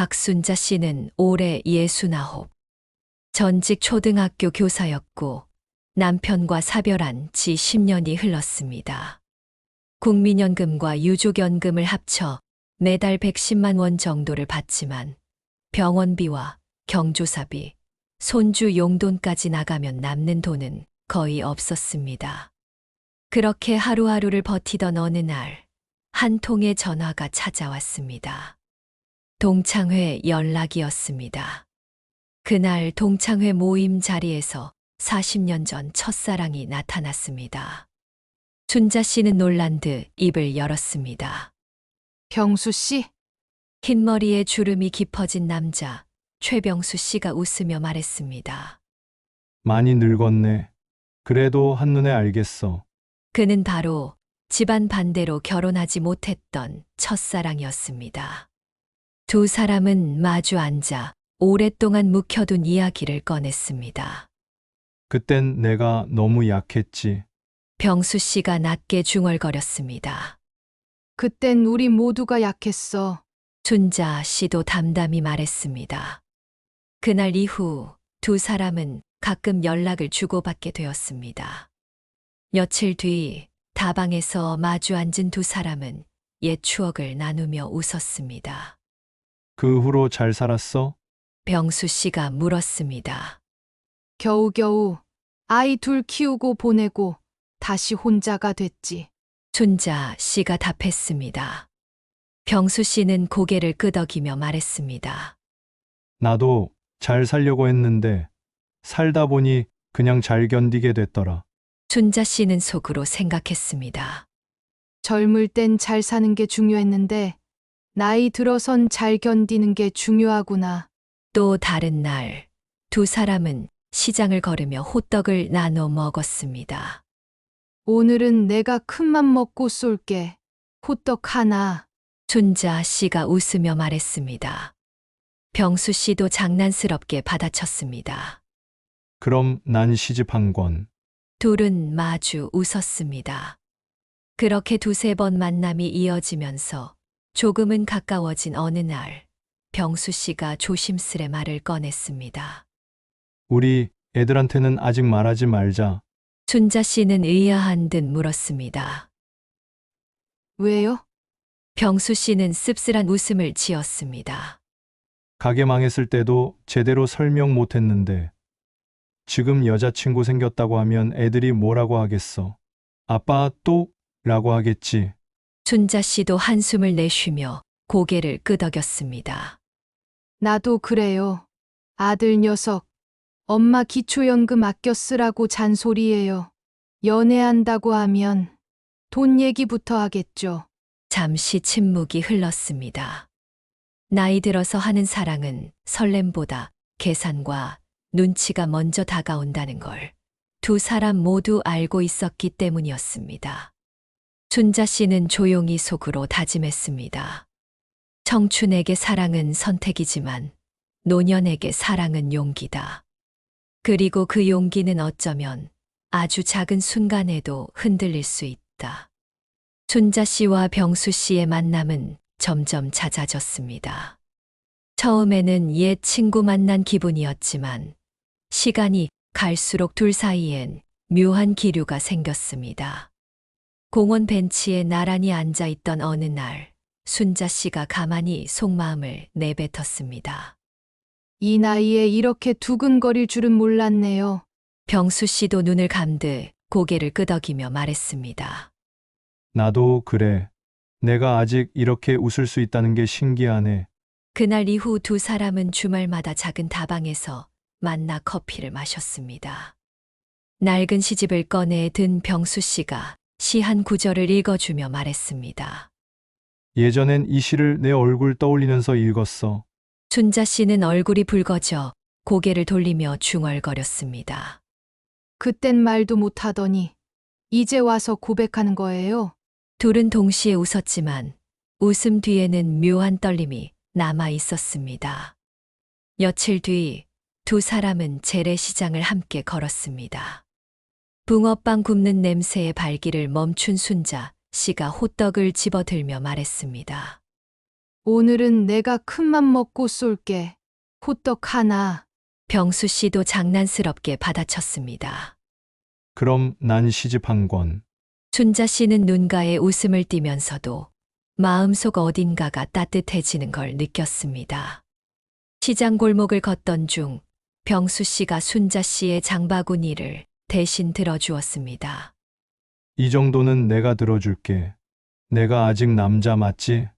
박순자 씨는 올해 69. 전직 초등학교 교사였고 남편과 사별한 지 10년이 흘렀습니다. 국민연금과 유족연금을 합쳐 매달 110만 원 정도를 받지만 병원비와 경조사비, 손주 용돈까지 나가면 남는 돈은 거의 없었습니다. 그렇게 하루하루를 버티던 어느 날, 한 통의 전화가 찾아왔습니다. 동창회 연락이었습니다. 그날 동창회 모임 자리에서 40년 전 첫사랑이 나타났습니다. 순자 씨는 놀란 듯 입을 열었습니다. 병수 씨? 흰머리에 주름이 깊어진 남자, 최병수 씨가 웃으며 말했습니다. 많이 늙었네. 그래도 한눈에 알겠어. 그는 바로 집안 반대로 결혼하지 못했던 첫사랑이었습니다. 두 사람은 마주 앉아 오랫동안 묵혀둔 이야기를 꺼냈습니다. 그땐 내가 너무 약했지. 병수 씨가 낮게 중얼거렸습니다. 그땐 우리 모두가 약했어. 순자 씨도 담담히 말했습니다. 그날 이후 두 사람은 가끔 연락을 주고받게 되었습니다. 며칠 뒤 다방에서 마주 앉은 두 사람은 옛 추억을 나누며 웃었습니다. 그 후로 잘 살았어? 병수 씨가 물었습니다. 겨우겨우 아이 둘 키우고 보내고 다시 혼자가 됐지. 순자 씨가 답했습니다. 병수 씨는 고개를 끄덕이며 말했습니다. 나도 잘 살려고 했는데 살다 보니 그냥 잘 견디게 됐더라. 순자 씨는 속으로 생각했습니다. 젊을 땐 잘 사는 게 중요했는데 나이 들어선 잘 견디는 게 중요하구나. 또 다른 날, 두 사람은 시장을 걸으며 호떡을 나눠 먹었습니다. 오늘은 내가 큰맘 먹고 쏠게. 호떡 하나. 순자 씨가 웃으며 말했습니다. 병수 씨도 장난스럽게 받아쳤습니다. 그럼 난 시집 한 권. 둘은 마주 웃었습니다. 그렇게 두세 번 만남이 이어지면서 조금은 가까워진 어느 날, 병수 씨가 조심스레 말을 꺼냈습니다. 우리 애들한테는 아직 말하지 말자. 순자 씨는 의아한 듯 물었습니다. 왜요? 병수 씨는 씁쓸한 웃음을 지었습니다. 가게 망했을 때도 제대로 설명 못 했는데 지금 여자친구 생겼다고 하면 애들이 뭐라고 하겠어? 아빠 또? 라고 하겠지. 순자 씨도 한숨을 내쉬며 고개를 끄덕였습니다. 나도 그래요. 아들 녀석. 엄마 기초연금 아껴 쓰라고 잔소리예요. 연애한다고 하면 돈 얘기부터 하겠죠. 잠시 침묵이 흘렀습니다. 나이 들어서 하는 사랑은 설렘보다 계산과 눈치가 먼저 다가온다는 걸 두 사람 모두 알고 있었기 때문이었습니다. 순자 씨는 조용히 속으로 다짐했습니다. 청춘에게 사랑은 선택이지만 노년에게 사랑은 용기다. 그리고 그 용기는 어쩌면 아주 작은 순간에도 흔들릴 수 있다. 순자 씨와 병수 씨의 만남은 점점 잦아졌습니다. 처음에는 옛 친구 만난 기분이었지만 시간이 갈수록 둘 사이엔 묘한 기류가 생겼습니다. 공원 벤치에 나란히 앉아 있던 어느 날, 순자 씨가 가만히 속마음을 내뱉었습니다. 이 나이에 이렇게 두근거릴 줄은 몰랐네요. 병수 씨도 눈을 감듯 고개를 끄덕이며 말했습니다. 나도 그래. 내가 아직 이렇게 웃을 수 있다는 게 신기하네. 그날 이후 두 사람은 주말마다 작은 다방에서 만나 커피를 마셨습니다. 낡은 시집을 꺼내 든 병수 씨가 시 한 구절을 읽어주며 말했습니다. 예전엔 이 시를 내 얼굴 떠올리면서 읽었어. 순자 씨는 얼굴이 붉어져 고개를 돌리며 중얼거렸습니다. 그땐 말도 못하더니 이제 와서 고백하는 거예요. 둘은 동시에 웃었지만 웃음 뒤에는 묘한 떨림이 남아 있었습니다. 며칠 뒤 두 사람은 재래시장을 함께 걸었습니다. 붕어빵 굽는 냄새에 발길을 멈춘 순자 씨가 호떡을 집어들며 말했습니다. 오늘은 내가 큰맘 먹고 쏠게. 호떡 하나. 병수 씨도 장난스럽게 받아쳤습니다. 그럼 난 시집 한 권. 춘자 씨는 눈가에 웃음을 띠면서도 마음속 어딘가가 따뜻해지는 걸 느꼈습니다. 시장 골목을 걷던 중 병수 씨가 순자 씨의 장바구니를 대신 들어주었습니다. 이 정도는 내가 들어줄게. 내가 아직 남자 맞지?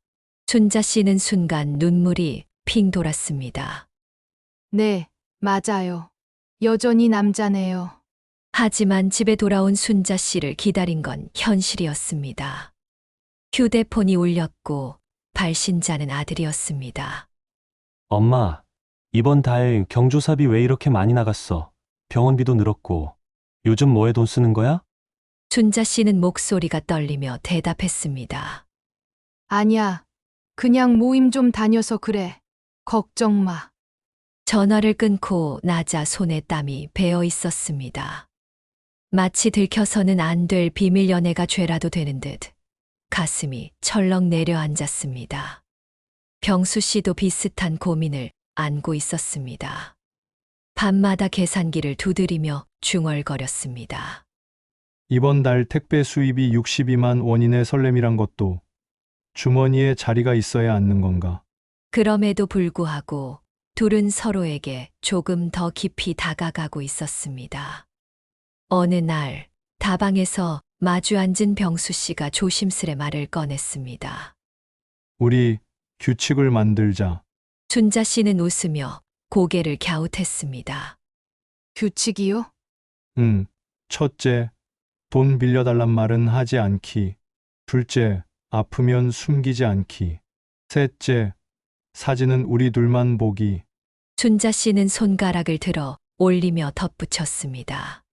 춘자 씨는 순간 눈물이 핑 돌았습니다. 네, 맞아요. 여전히 남자네요. 하지만 집에 돌아온 순자 씨를 기다린 건 현실이었습니다. 휴대폰이 울렸고 발신자는 아들이었습니다. 엄마, 이번 달 경조사비 왜 이렇게 많이 나갔어? 병원비도 늘었고. 요즘 뭐에 돈 쓰는 거야? 순자 씨는 목소리가 떨리며 대답했습니다. 아니야. 그냥 모임 좀 다녀서 그래. 걱정 마. 전화를 끊고 나자 손에 땀이 배어 있었습니다. 마치 들켜서는 안 될 비밀 연애가 죄라도 되는 듯 가슴이 철렁 내려앉았습니다. 병수 씨도 비슷한 고민을 안고 있었습니다. 밤마다 계산기를 두드리며 중얼거렸습니다. 이번 달 택배 수입이 62만 원인의 설렘이란 것도 주머니에 자리가 있어야 않는 건가? 그럼에도 불구하고 둘은 서로에게 조금 더 깊이 다가가고 있었습니다. 어느 날 다방에서 마주 앉은 병수 씨가 조심스레 말을 꺼냈습니다. 우리 규칙을 만들자. 순자 씨는 웃으며 고개를 갸웃했습니다. 규칙이요? 응. 첫째, 돈 빌려달란 말은 하지 않기. 둘째, 아프면 숨기지 않기. 셋째, 사진은 우리 둘만 보기. 순자 씨는 손가락을 들어 올리며 덧붙였습니다.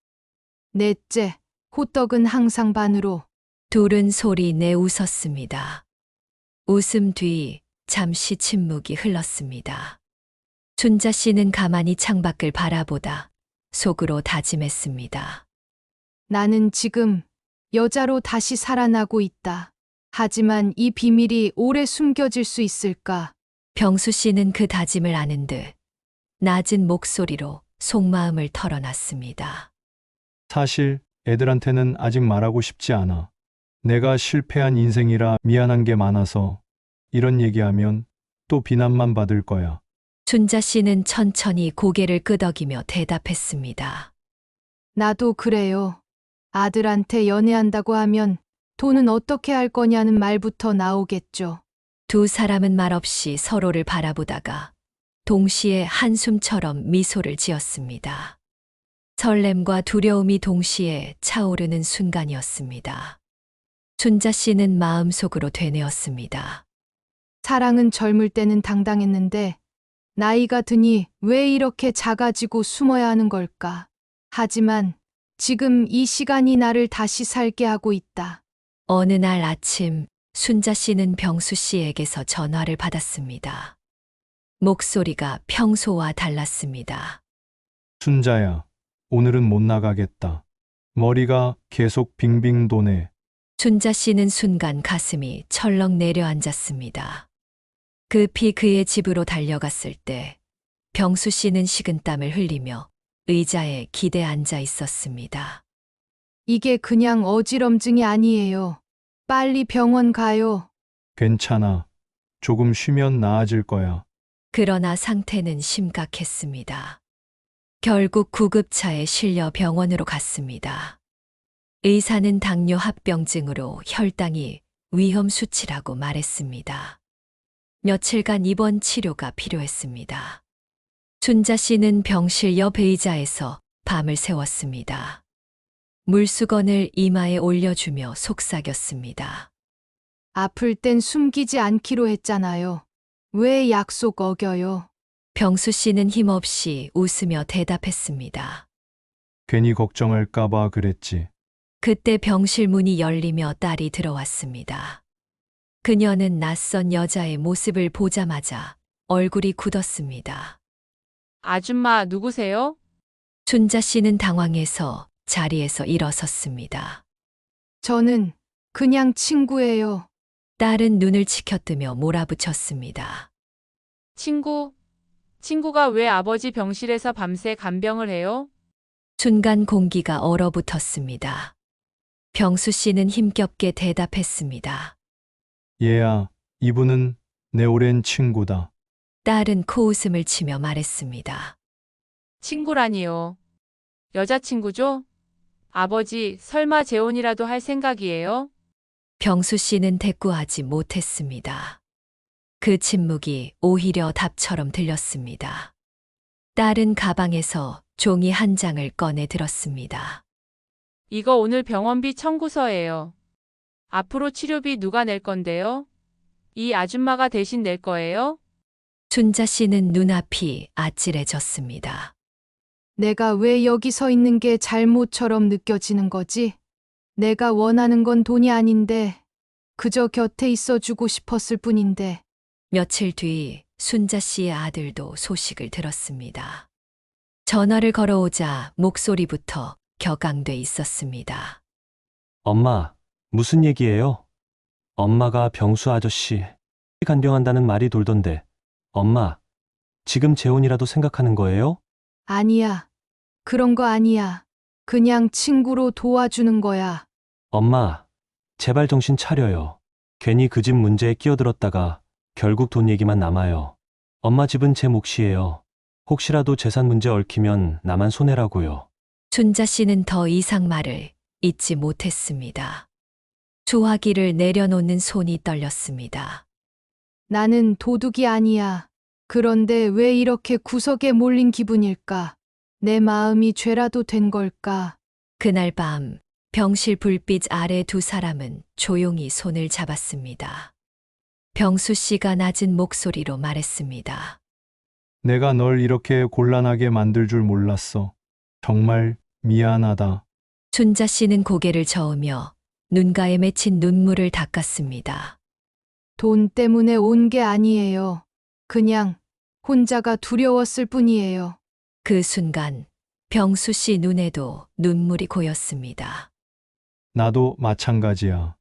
넷째, 호떡은 항상 반으로. 둘은 소리 내 웃었습니다. 웃음 뒤 잠시 침묵이 흘렀습니다. 순자 씨는 가만히 창밖을 바라보다 속으로 다짐했습니다. 나는 지금 여자로 다시 살아나고 있다. 하지만 이 비밀이 오래 숨겨질 수 있을까? 병수 씨는 그 다짐을 아는 듯 낮은 목소리로 속마음을 털어놨습니다. 사실 애들한테는 아직 말하고 싶지 않아. 내가 실패한 인생이라 미안한 게 많아서 이런 얘기하면 또 비난만 받을 거야. 순자 씨는 천천히 고개를 끄덕이며 대답했습니다. 나도 그래요. 아들한테 연애한다고 하면 돈은 어떻게 할 거냐는 말부터 나오겠죠. 두 사람은 말없이 서로를 바라보다가 동시에 한숨처럼 미소를 지었습니다. 설렘과 두려움이 동시에 차오르는 순간이었습니다. 순자 씨는 마음속으로 되뇌었습니다. 사랑은 젊을 때는 당당했는데 나이가 드니 왜 이렇게 작아지고 숨어야 하는 걸까? 하지만 지금 이 시간이 나를 다시 살게 하고 있다. 어느 날 아침 순자 씨는 병수 씨에게서 전화를 받았습니다. 목소리가 평소와 달랐습니다. 순자야, 오늘은 못 나가겠다. 머리가 계속 빙빙 도네. 순자 씨는 순간 가슴이 철렁 내려앉았습니다. 급히 그의 집으로 달려갔을 때 병수 씨는 식은땀을 흘리며 의자에 기대 앉아 있었습니다. 이게 그냥 어지럼증이 아니에요. 빨리 병원 가요. 괜찮아. 조금 쉬면 나아질 거야. 그러나 상태는 심각했습니다. 결국 구급차에 실려 병원으로 갔습니다. 의사는 당뇨 합병증으로 혈당이 위험 수치라고 말했습니다. 며칠간 입원 치료가 필요했습니다. 순자 씨는 병실 옆 의자에서 밤을 새웠습니다. 물수건을 이마에 올려주며 속삭였습니다. 아플 땐 숨기지 않기로 했잖아요. 왜 약속 어겨요? 병수 씨는 힘없이 웃으며 대답했습니다. 괜히 걱정할까봐 그랬지. 그때 병실 문이 열리며 딸이 들어왔습니다. 그녀는 낯선 여자의 모습을 보자마자 얼굴이 굳었습니다. 아줌마 누구세요? 순자 씨는 당황해서 자리에서 일어섰습니다. 저는 그냥 친구예요. 딸은 눈을 치켜뜨며 몰아붙였습니다. 친구가 왜 아버지 병실에서 밤새 간병을 해요? 순간 공기가 얼어붙었습니다. 병수 씨는 힘겹게 대답했습니다. 얘야, 이분은 내 오랜 친구다. 딸은 코웃음을 치며 말했습니다. 친구라니요. 여자친구죠? 아버지, 설마 재혼이라도 할 생각이에요? 병수 씨는 대꾸하지 못했습니다. 그 침묵이 오히려 답처럼 들렸습니다. 딸은 가방에서 종이 한 장을 꺼내 들었습니다. 이거 오늘 병원비 청구서예요. 앞으로 치료비 누가 낼 건데요? 이 아줌마가 대신 낼 거예요? 순자 씨는 눈앞이 아찔해졌습니다. 내가 왜 여기 서 있는 게 잘못처럼 느껴지는 거지? 내가 원하는 건 돈이 아닌데, 그저 곁에 있어주고 싶었을 뿐인데. 며칠 뒤 순자 씨의 아들도 소식을 들었습니다. 전화를 걸어오자 목소리부터 격앙돼 있었습니다. 엄마, 무슨 얘기예요? 엄마가 병수 아저씨 간병한다는 말이 돌던데. 엄마, 지금 재혼이라도 생각하는 거예요? 아니야. 그런 거 아니야. 그냥 친구로 도와주는 거야. 엄마, 제발 정신 차려요. 괜히 그 집 문제에 끼어들었다가 결국 돈 얘기만 남아요. 엄마 집은 제 몫이에요. 혹시라도 재산 문제 얽히면 나만 손해라고요. 순자 씨는 더 이상 말을 잇지 못했습니다. 수화기를 내려놓는 손이 떨렸습니다. 나는 도둑이 아니야. 그런데 왜 이렇게 구석에 몰린 기분일까? 내 마음이 죄라도 된 걸까? 그날 밤 병실 불빛 아래 두 사람은 조용히 손을 잡았습니다. 병수 씨가 낮은 목소리로 말했습니다. 내가 널 이렇게 곤란하게 만들 줄 몰랐어. 정말 미안하다. 순자 씨는 고개를 저으며 눈가에 맺힌 눈물을 닦았습니다. 돈 때문에 온 게 아니에요. 그냥 혼자가 두려웠을 뿐이에요. 그 순간 병수 씨 눈에도 눈물이 고였습니다. 나도 마찬가지야.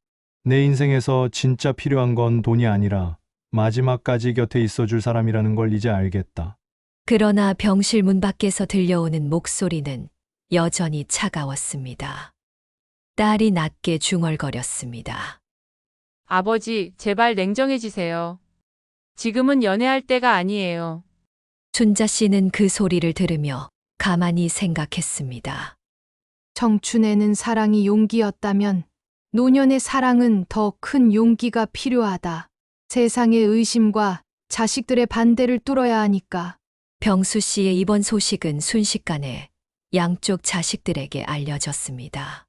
내 인생에서 진짜 필요한 건 돈이 아니라 마지막까지 곁에 있어줄 사람이라는 걸 이제 알겠다. 그러나 병실 문 밖에서 들려오는 목소리는 여전히 차가웠습니다. 딸이 낮게 중얼거렸습니다. 아버지, 제발 냉정해지세요. 지금은 연애할 때가 아니에요. 순자 씨는 그 소리를 들으며 가만히 생각했습니다. 청춘에는 사랑이 용기였다면 노년의 사랑은 더 큰 용기가 필요하다. 세상의 의심과 자식들의 반대를 뚫어야 하니까. 병수 씨의 이번 소식은 순식간에 양쪽 자식들에게 알려졌습니다.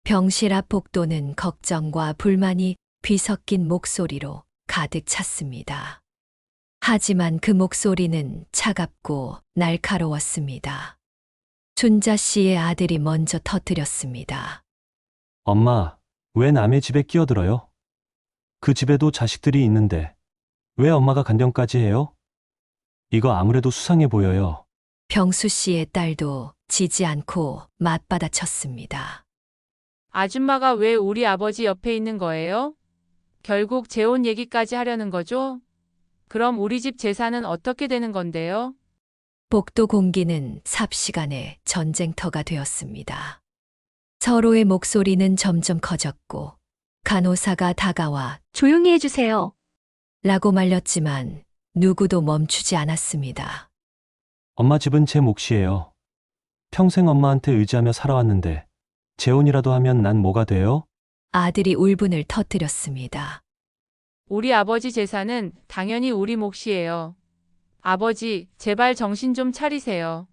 병실 앞 복도는 걱정과 불만이 뒤섞인 목소리로 가득 찼습니다. 하지만 그 목소리는 차갑고 날카로웠습니다. 순자 씨의 아들이 먼저 터뜨렸습니다. 엄마, 왜 남의 집에 끼어들어요? 그 집에도 자식들이 있는데 왜 엄마가 간병까지 해요? 이거 아무래도 수상해 보여요. 병수 씨의 딸도 지지 않고 맞받아쳤습니다. 아줌마가 왜 우리 아버지 옆에 있는 거예요? 결국 재혼 얘기까지 하려는 거죠? 그럼 우리 집 재산은 어떻게 되는 건데요? 복도 공기는 삽시간에 전쟁터가 되었습니다. 서로의 목소리는 점점 커졌고 간호사가 다가와 조용히 해주세요. 라고 말렸지만 누구도 멈추지 않았습니다. 엄마 집은 제 몫이에요. 평생 엄마한테 의지하며 살아왔는데 재혼이라도 하면 난 뭐가 돼요? 아들이 울분을 터뜨렸습니다. 우리 아버지 재산은 당연히 우리 몫이에요. 아버지, 제발 정신 좀 차리세요.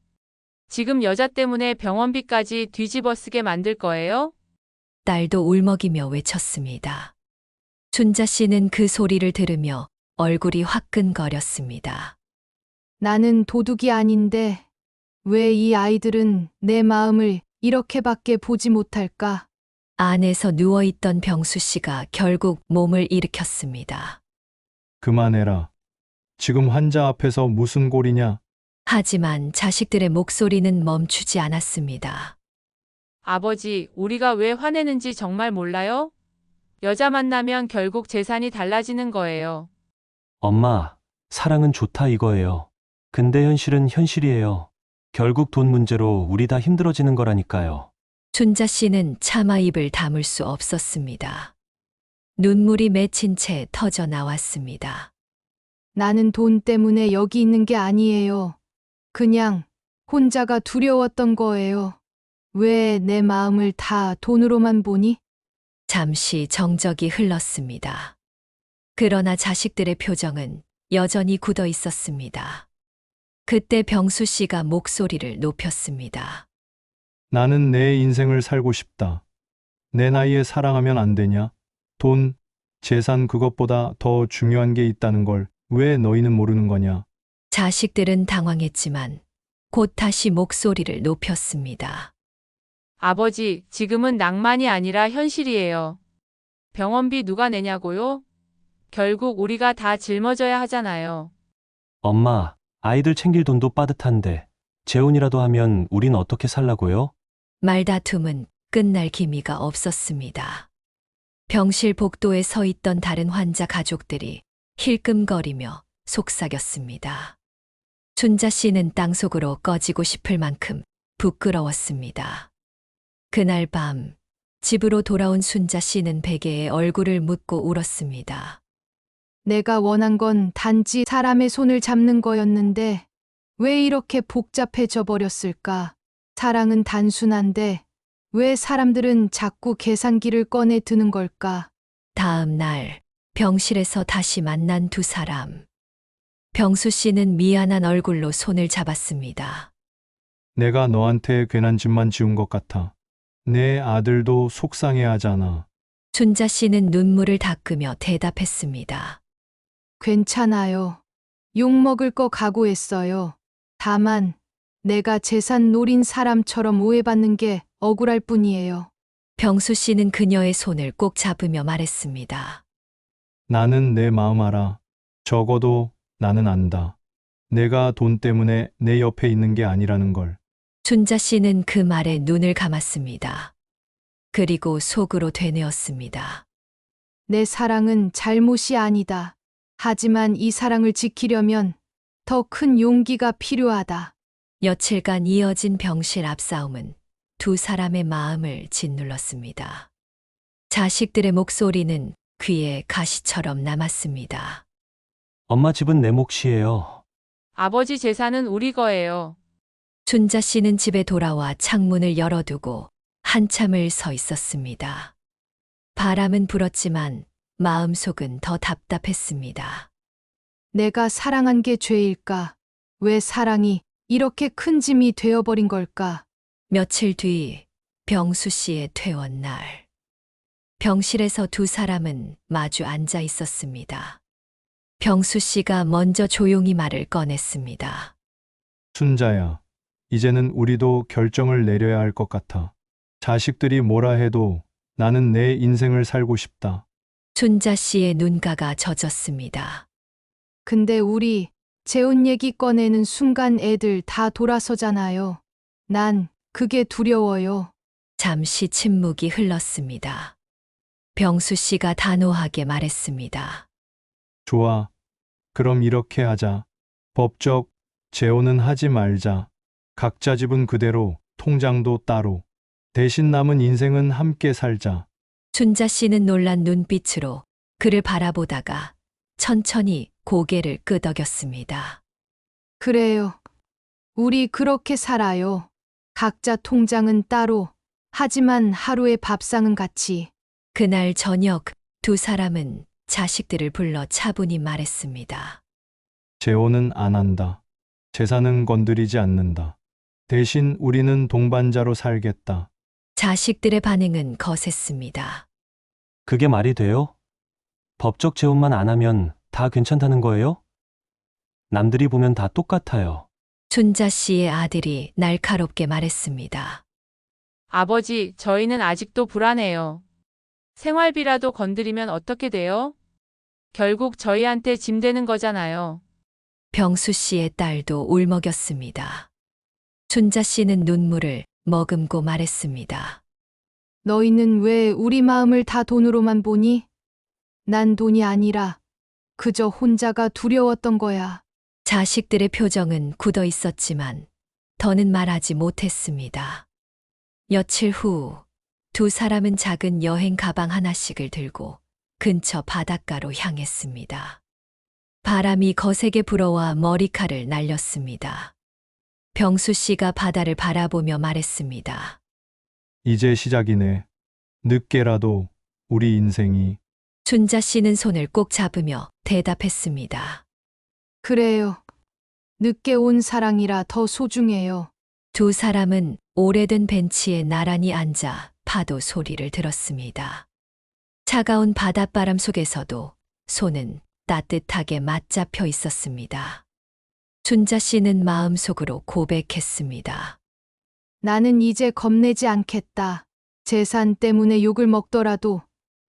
지금 여자 때문에 병원비까지 뒤집어쓰게 만들 거예요? 딸도 울먹이며 외쳤습니다. 순자 씨는 그 소리를 들으며 얼굴이 화끈거렸습니다. 나는 도둑이 아닌데 왜 이 아이들은 내 마음을 이렇게밖에 보지 못할까? 안에서 누워있던 병수 씨가 결국 몸을 일으켰습니다. 그만해라. 지금 환자 앞에서 무슨 꼴이냐? 하지만 자식들의 목소리는 멈추지 않았습니다. 아버지, 우리가 왜 화내는지 정말 몰라요? 여자 만나면 결국 재산이 달라지는 거예요. 엄마, 사랑은 좋다 이거예요. 근데 현실은 현실이에요. 결국 돈 문제로 우리 다 힘들어지는 거라니까요. 춘자 씨는 차마 입을 다물 수 없었습니다. 눈물이 맺힌 채 터져 나왔습니다. 나는 돈 때문에 여기 있는 게 아니에요. 그냥 혼자가 두려웠던 거예요. 왜 내 마음을 다 돈으로만 보니? 잠시 정적이 흘렀습니다. 그러나 자식들의 표정은 여전히 굳어 있었습니다. 그때 병수 씨가 목소리를 높였습니다. 나는 내 인생을 살고 싶다. 내 나이에 사랑하면 안 되냐? 돈, 재산 그것보다 더 중요한 게 있다는 걸 왜 너희는 모르는 거냐? 자식들은 당황했지만 곧 다시 목소리를 높였습니다. 아버지, 지금은 낭만이 아니라 현실이에요. 병원비 누가 내냐고요? 결국 우리가 다 짊어져야 하잖아요. 엄마, 아이들 챙길 돈도 빠듯한데 재혼이라도 하면 우린 어떻게 살라고요? 말다툼은 끝날 기미가 없었습니다. 병실 복도에 서 있던 다른 환자 가족들이 힐끔거리며 속삭였습니다. 춘자 씨는 땅속으로 꺼지고 싶을 만큼 부끄러웠습니다. 그날 밤 집으로 돌아온 순자 씨는 베개에 얼굴을 묻고 울었습니다. 내가 원한 건 단지 사람의 손을 잡는 거였는데 왜 이렇게 복잡해져 버렸을까? 사랑은 단순한데 왜 사람들은 자꾸 계산기를 꺼내 드는 걸까? 다음 날 병실에서 다시 만난 두 사람. 병수 씨는 미안한 얼굴로 손을 잡았습니다. 내가 너한테 괜한 짓만 지은 것 같아. 내 아들도 속상해 하잖아. 춘자 씨는 눈물을 닦으며 대답했습니다. 괜찮아요. 욕먹을 거 각오했어요. 다만 내가 재산 노린 사람처럼 오해받는 게 억울할 뿐이에요. 병수 씨는 그녀의 손을 꼭 잡으며 말했습니다. 나는 내 마음 알아. 적어도 나는 안다. 내가 돈 때문에 내 옆에 있는 게 아니라는 걸. 춘자 씨는 그 말에 눈을 감았습니다. 그리고 속으로 되뇌었습니다. 내 사랑은 잘못이 아니다. 하지만 이 사랑을 지키려면 더 큰 용기가 필요하다. 며칠간 이어진 병실 앞싸움은 두 사람의 마음을 짓눌렀습니다. 자식들의 목소리는 귀에 가시처럼 남았습니다. 엄마 집은 내 몫이에요. 아버지 재산은 우리 거예요. 춘자 씨는 집에 돌아와 창문을 열어두고 한참을 서 있었습니다. 바람은 불었지만 마음속은 더 답답했습니다. 내가 사랑한 게 죄일까? 왜 사랑이 이렇게 큰 짐이 되어버린 걸까? 며칠 뒤 병수 씨의 퇴원 날. 병실에서 두 사람은 마주 앉아 있었습니다. 병수 씨가 먼저 조용히 말을 꺼냈습니다. 순자야, 이제는 우리도 결정을 내려야 할 것 같아. 자식들이 뭐라 해도 나는 내 인생을 살고 싶다. 춘자 씨의 눈가가 젖었습니다. 근데 우리 재혼 얘기 꺼내는 순간 애들 다 돌아서잖아요. 난 그게 두려워요. 잠시 침묵이 흘렀습니다. 병수 씨가 단호하게 말했습니다. 좋아. 그럼 이렇게 하자. 법적 재혼은 하지 말자. 각자 집은 그대로, 통장도 따로. 대신 남은 인생은 함께 살자. 춘자 씨는 놀란 눈빛으로 그를 바라보다가 천천히 고개를 끄덕였습니다. 그래요. 우리 그렇게 살아요. 각자 통장은 따로, 하지만 하루의 밥상은 같이. 그날 저녁 두 사람은 자식들을 불러 차분히 말했습니다. 재혼은 안 한다. 재산은 건드리지 않는다. 대신 우리는 동반자로 살겠다. 자식들의 반응은 거셌습니다. 그게 말이 돼요? 법적 재혼만 안 하면 다 괜찮다는 거예요? 남들이 보면 다 똑같아요. 춘자 씨의 아들이 날카롭게 말했습니다. 아버지, 저희는 아직도 불안해요. 생활비라도 건드리면 어떻게 돼요? 결국 저희한테 짐 되는 거잖아요. 병수 씨의 딸도 울먹였습니다. 춘자 씨는 눈물을 머금고 말했습니다. 너희는 왜 우리 마음을 다 돈으로만 보니? 난 돈이 아니라 그저 혼자가 두려웠던 거야. 자식들의 표정은 굳어 있었지만 더는 말하지 못했습니다. 며칠 후 두 사람은 작은 여행 가방 하나씩을 들고 근처 바닷가로 향했습니다. 바람이 거세게 불어와 머리칼을 날렸습니다. 병수 씨가 바다를 바라보며 말했습니다. 이제 시작이네. 늦게라도 우리 인생이. 준자 씨는 손을 꼭 잡으며 대답했습니다. 그래요. 늦게 온 사랑이라 더 소중해요. 두 사람은 오래된 벤치에 나란히 앉아 파도 소리를 들었습니다. 차가운 바닷바람 속에서도 손은 따뜻하게 맞잡혀 있었습니다. 준자 씨는 마음속으로 고백했습니다. 나는 이제 겁내지 않겠다. 재산 때문에 욕을 먹더라도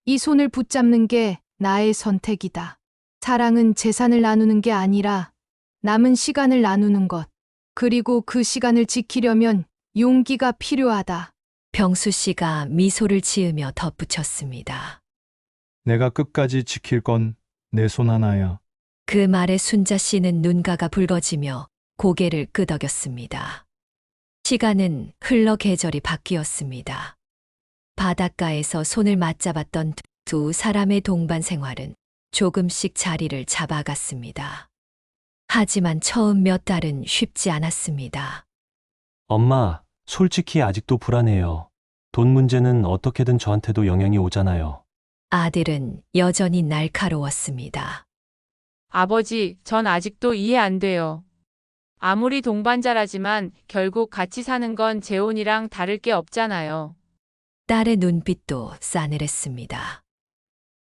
이 손을 붙잡는 게 나의 선택이다. 사랑은 재산을 나누는 게 아니라 남은 시간을 나누는 것. 그리고 그 시간을 지키려면 용기가 필요하다. 병수 씨가 미소를 지으며 덧붙였습니다. 내가 끝까지 지킬 건 내 손 하나야. 그 말에 순자 씨는 눈가가 붉어지며 고개를 끄덕였습니다. 시간은 흘러 계절이 바뀌었습니다. 바닷가에서 손을 맞잡았던 두 사람의 동반 생활은 조금씩 자리를 잡아갔습니다. 하지만 처음 몇 달은 쉽지 않았습니다. 엄마, 솔직히 아직도 불안해요. 돈 문제는 어떻게든 저한테도 영향이 오잖아요. 아들은 여전히 날카로웠습니다. 아버지, 전 아직도 이해 안 돼요. 아무리 동반자라지만 결국 같이 사는 건 재혼이랑 다를 게 없잖아요. 딸의 눈빛도 싸늘했습니다.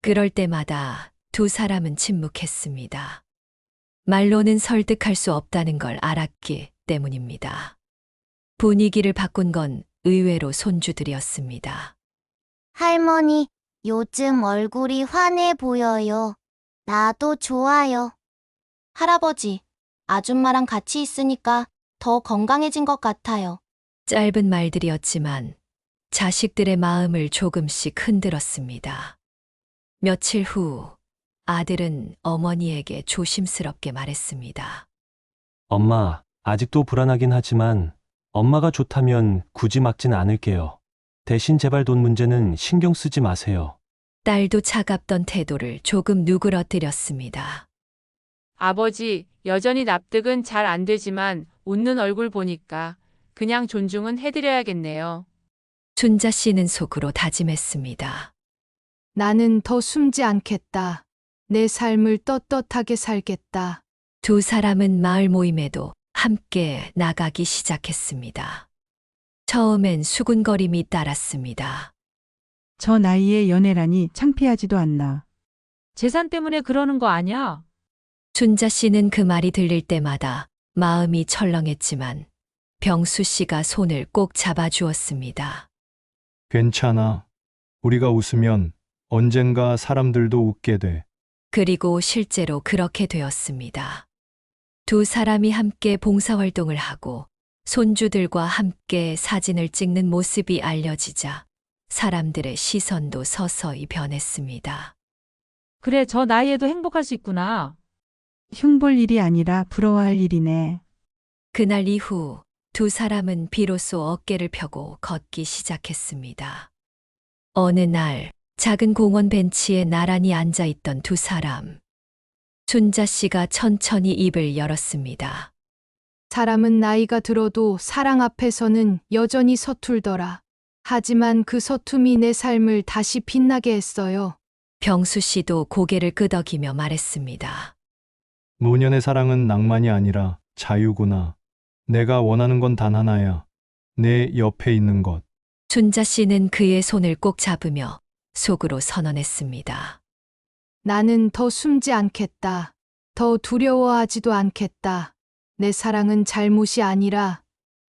그럴 때마다 두 사람은 침묵했습니다. 말로는 설득할 수 없다는 걸 알았기 때문입니다. 분위기를 바꾼 건 의외로 손주들이었습니다. 할머니, 요즘 얼굴이 환해 보여요. 나도 좋아요. 할아버지, 아줌마랑 같이 있으니까 더 건강해진 것 같아요. 짧은 말들이었지만 자식들의 마음을 조금씩 흔들었습니다. 며칠 후 아들은 어머니에게 조심스럽게 말했습니다. 엄마, 아직도 불안하긴 하지만 엄마가 좋다면 굳이 막진 않을게요. 대신 제발 돈 문제는 신경 쓰지 마세요. 딸도 차갑던 태도를 조금 누그러뜨렸습니다. 아버지, 여전히 납득은 잘 안 되지만 웃는 얼굴 보니까 그냥 존중은 해드려야겠네요. 준자 씨는 속으로 다짐했습니다. 나는 더 숨지 않겠다. 내 삶을 떳떳하게 살겠다. 두 사람은 마을 모임에도 함께 나가기 시작했습니다. 처음엔 수군거림이 따랐습니다. 저 나이에 연애라니 창피하지도 않나. 재산 때문에 그러는 거 아니야? 준자 씨는 그 말이 들릴 때마다 마음이 철렁했지만 병수 씨가 손을 꼭 잡아주었습니다. 괜찮아. 우리가 웃으면 언젠가 사람들도 웃게 돼. 그리고 실제로 그렇게 되었습니다. 두 사람이 함께 봉사활동을 하고 손주들과 함께 사진을 찍는 모습이 알려지자 사람들의 시선도 서서히 변했습니다. 그래, 저 나이에도 행복할 수 있구나. 흉볼 일이 아니라 부러워할 일이네. 그날 이후 두 사람은 비로소 어깨를 펴고 걷기 시작했습니다. 어느 날 작은 공원 벤치에 나란히 앉아 있던 두 사람. 준자 씨가 천천히 입을 열었습니다. 사람은 나이가 들어도 사랑 앞에서는 여전히 서툴더라. 하지만 그 서툼이 내 삶을 다시 빛나게 했어요. 병수 씨도 고개를 끄덕이며 말했습니다. 노년의 사랑은 낭만이 아니라 자유구나. 내가 원하는 건 단 하나야. 내 옆에 있는 것. 준자 씨는 그의 손을 꼭 잡으며 속으로 선언했습니다. 나는 더 숨지 않겠다. 더 두려워하지도 않겠다. 내 사랑은 잘못이 아니라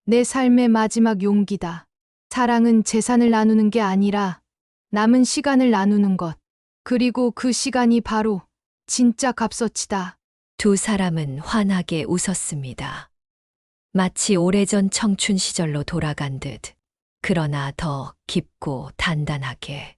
내 삶의 마지막 용기다. 사랑은 재산을 나누는 게 아니라 남은 시간을 나누는 것. 그리고 그 시간이 바로 진짜 값어치다. 두 사람은 환하게 웃었습니다. 마치 오래전 청춘 시절로 돌아간 듯 그러나 더 깊고 단단하게.